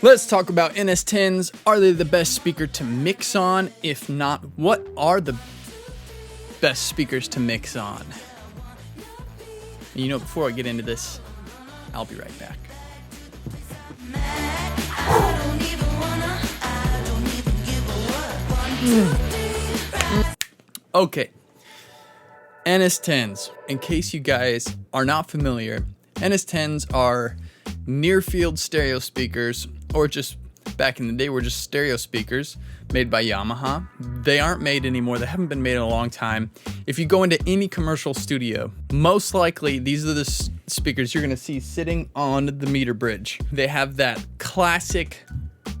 Let's talk about NS10s. Are they the best speaker to mix on? If not, what are the best speakers to mix on? You know, before I get into this, I'll be right back. Okay, NS10s. In case you guys are not familiar, NS10s are near-field stereo speakers, or just back in the day were just stereo speakers made by Yamaha. They aren't made anymore. They haven't been made in a long time. If you go into any commercial studio, most likely these are the speakers you're gonna see sitting on the meter bridge. They have that classic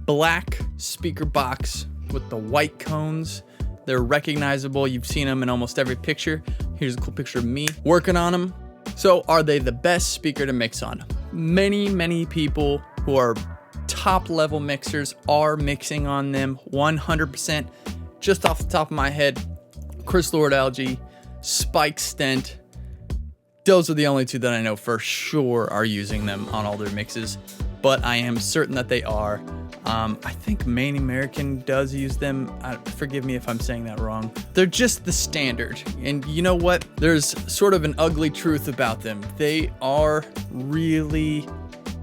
black speaker box with the white cones. They're recognizable. You've seen them in almost every picture. Here's a cool picture of me working on them. So are they the best speaker to mix on? Many people who are top level mixers are mixing on them 100%. Just off the top of my head, Chris Lord Algae, Spike Stent, those are the only two that I know for sure are using them on all their mixes, but I am certain that they are. I think Main American does use them. Forgive me if I'm saying that wrong. They're just the standard. And you know what? There's sort of an ugly truth about them. They are really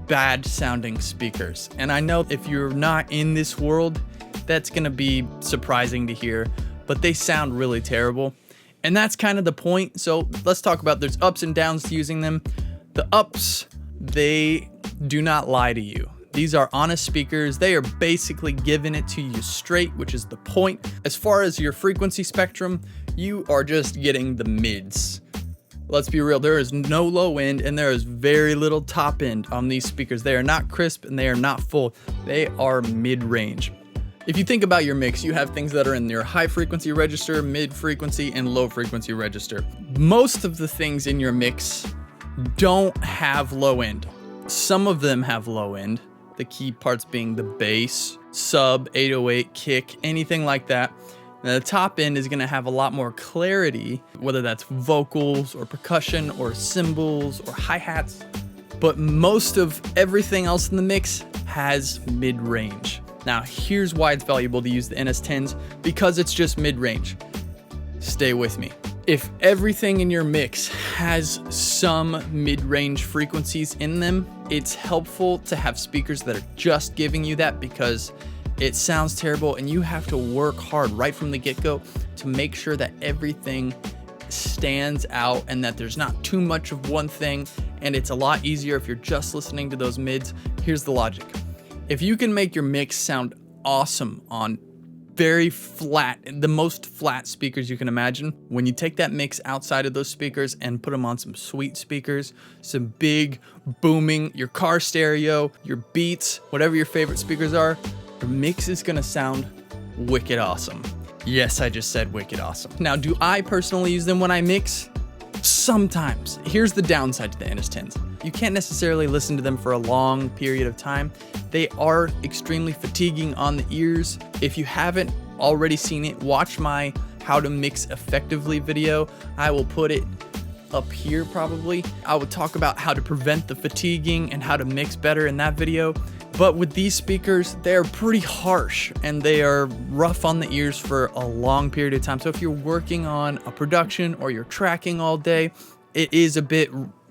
bad sounding speakers. And I know if you're not in this world, that's gonna be surprising to hear, but they sound really terrible. And that's kind of the point. So let's talk about, there's ups and downs to using them. The ups, they do not lie to you. These are honest speakers. They are basically giving it to you straight, which is the point. As far as your frequency spectrum, you are just getting the mids. Let's be real, there is no low end and there is very little top end on these speakers. They are not crisp and they are not full. They are mid-range. If you think about your mix, you have things that are in your high frequency register, mid frequency, and low frequency register. Most of the things in your mix don't have low end. Some of them have low end. The key parts being the bass, sub, 808, kick, anything like that. Now, the top end is gonna have a lot more clarity, whether that's vocals or percussion or cymbals or hi-hats, but most of everything else in the mix has mid-range. Now, here's why it's valuable to use the NS10s, because it's just mid-range. Stay with me. If everything in your mix has some mid-range frequencies in them, it's helpful to have speakers that are just giving you that, because it sounds terrible and you have to work hard right from the get-go to make sure that everything stands out and that there's not too much of one thing. And it's a lot easier if you're just listening to those mids. Here's the logic. If you can make your mix sound awesome on very flat, the most flat speakers you can imagine, when you take that mix outside of those speakers and put them on some sweet speakers, some big booming, your car stereo, your Beats, whatever your favorite speakers are, the mix is gonna sound wicked awesome. Yes, I just said wicked awesome. Now, do I personally use them when I mix? Sometimes. Here's the downside to the NS10s. You can't necessarily listen to them for a long period of time. They are extremely fatiguing on the ears. If you haven't already seen it, watch my How to Mix Effectively video. I will put it up here probably. I will talk about how to prevent the fatiguing and how to mix better in that video. But with these speakers, they're pretty harsh and they are rough on the ears for a long period of time. So if you're working on a production or you're tracking all day, it is a bit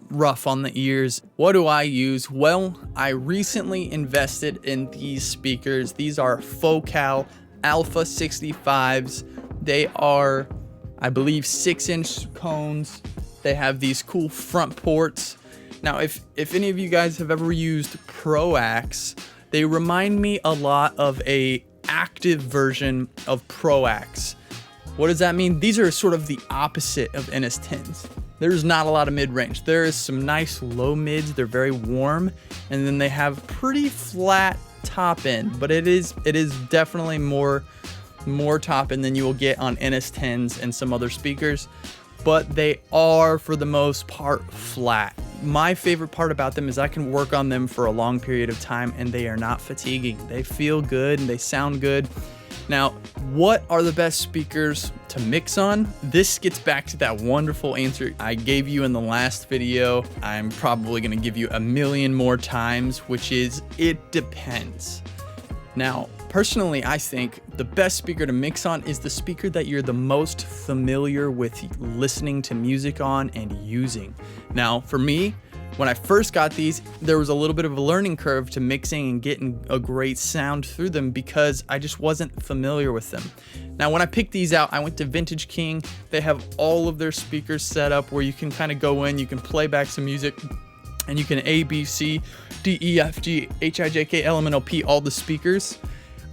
rough on the ears. What do I use? Well, I recently invested in these speakers. These are Focal Alpha 65s. They are, I believe, 6-inch cones. They have these cool front ports. Now, if any of you guys have ever used Proax, they remind me a lot of a active version of Proax. What does that mean? These are sort of the opposite of NS10s. There's not a lot of mid-range. There is some nice low mids. They're very warm, and then they have pretty flat top end, but it is definitely more top end than you will get on NS10s and some other speakers. But they are, for the most part, flat. My favorite part about them is I can work on them for a long period of time and they are not fatiguing. They feel good and they sound good. Now, what are the best speakers to mix on? This gets back to that wonderful answer I gave you in the last video. I'm probably gonna give you a million more times, which is, it depends. Now, personally, I think the best speaker to mix on is the speaker that you're the most familiar with listening to music on and using. Now, for me, when I first got these, there was a little bit of a learning curve to mixing and getting a great sound through them because I just wasn't familiar with them. Now, when I picked these out, I went to Vintage King. They have all of their speakers set up where you can kind of go in, you can play back some music, and you can A, B, C, D, E, F, G, H, I, J, K, L, M, N, O, P, all the speakers.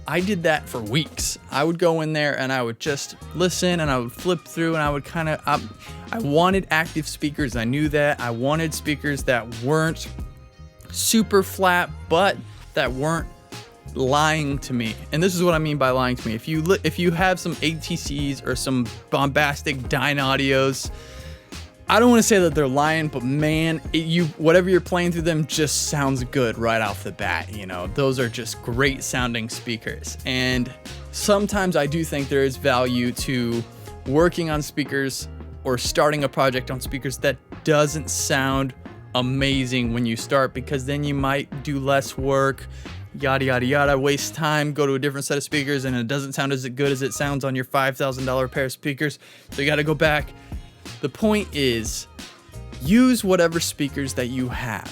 I did that for weeks. I would go in there and I would just listen and I would flip through and I would kind of, I wanted active speakers. I knew that. I wanted speakers that weren't super flat, but that weren't lying to me. And this is what I mean by lying to me. If you have some ATCs or some bombastic Dynaudios, I don't want to say that they're lying, but man, whatever you're playing through them just sounds good right off the bat. You know, those are just great sounding speakers. And sometimes I do think there is value to working on speakers or starting a project on speakers that doesn't sound amazing when you start, because then you might do less work, yada, yada, yada, waste time, go to a different set of speakers, and it doesn't sound as good as it sounds on your $5,000 pair of speakers. So you got to go back. The point is, use whatever speakers that you have.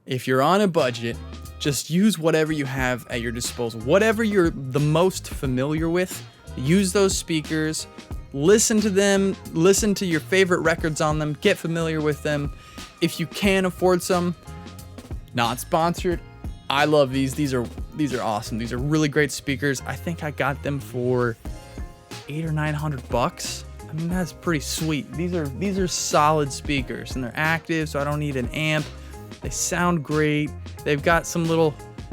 If you're on a budget, just use whatever you have at your disposal. Whatever you're the most familiar with, use those speakers, listen to them, listen to your favorite records on them, get familiar with them. If you can afford some, not sponsored, I love these. These are awesome. These are really great speakers. I think I got them for $800 or $900. I mean, that's pretty sweet. These are solid speakers and they're active, so I don't need an amp. They sound great. They've got some little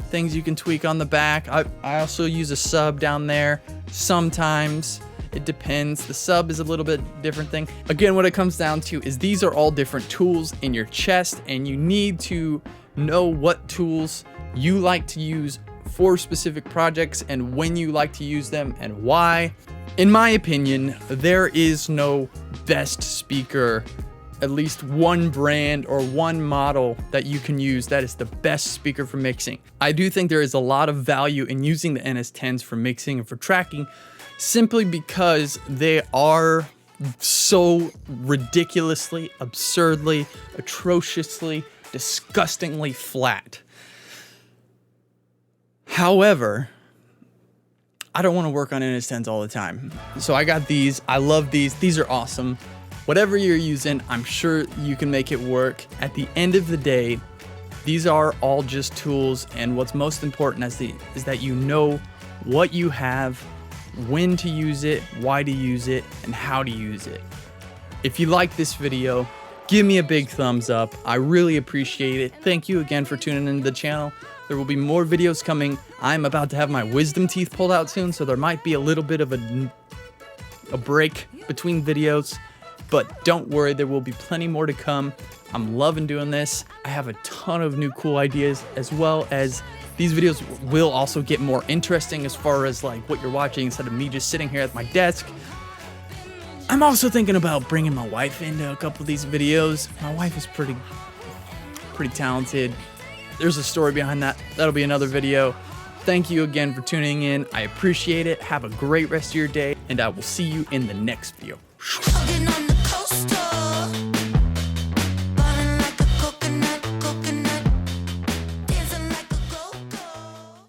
things you can tweak on the back. I also use a sub down there. Sometimes it depends. The sub is a little bit different thing. Again, what it comes down to is these are all different tools in your chest, and you need to know what tools you like to use for specific projects and when you like to use them and why. In my opinion, there is no best speaker, at least one brand or one model that you can use that is the best speaker for mixing. I do think there is a lot of value in using the NS10s for mixing and for tracking, simply because they are so ridiculously, absurdly, atrociously, disgustingly flat. However, I don't want to work on NS10s all the time. So I got these. I love these. These are awesome. Whatever you're using, I'm sure you can make it work. At the end of the day, these are all just tools, and what's most important is that you know what you have, when to use it, why to use it, and how to use it. If you like this video, give me a big thumbs up. I really appreciate it. Thank you again for tuning into the channel. There will be more videos coming. I'm about to have my wisdom teeth pulled out soon, so there might be a little bit of a break between videos, but don't worry, there will be plenty more to come. I'm loving doing this. I have a ton of new cool ideas, as well as these videos will also get more interesting as far as like what you're watching instead of me just sitting here at my desk. I'm also thinking about bringing my wife into a couple of these videos. My wife is pretty talented. There's a story behind that. That'll be another video. Thank you again for tuning in. I appreciate it. Have a great rest of your day, and I will see you in the next video.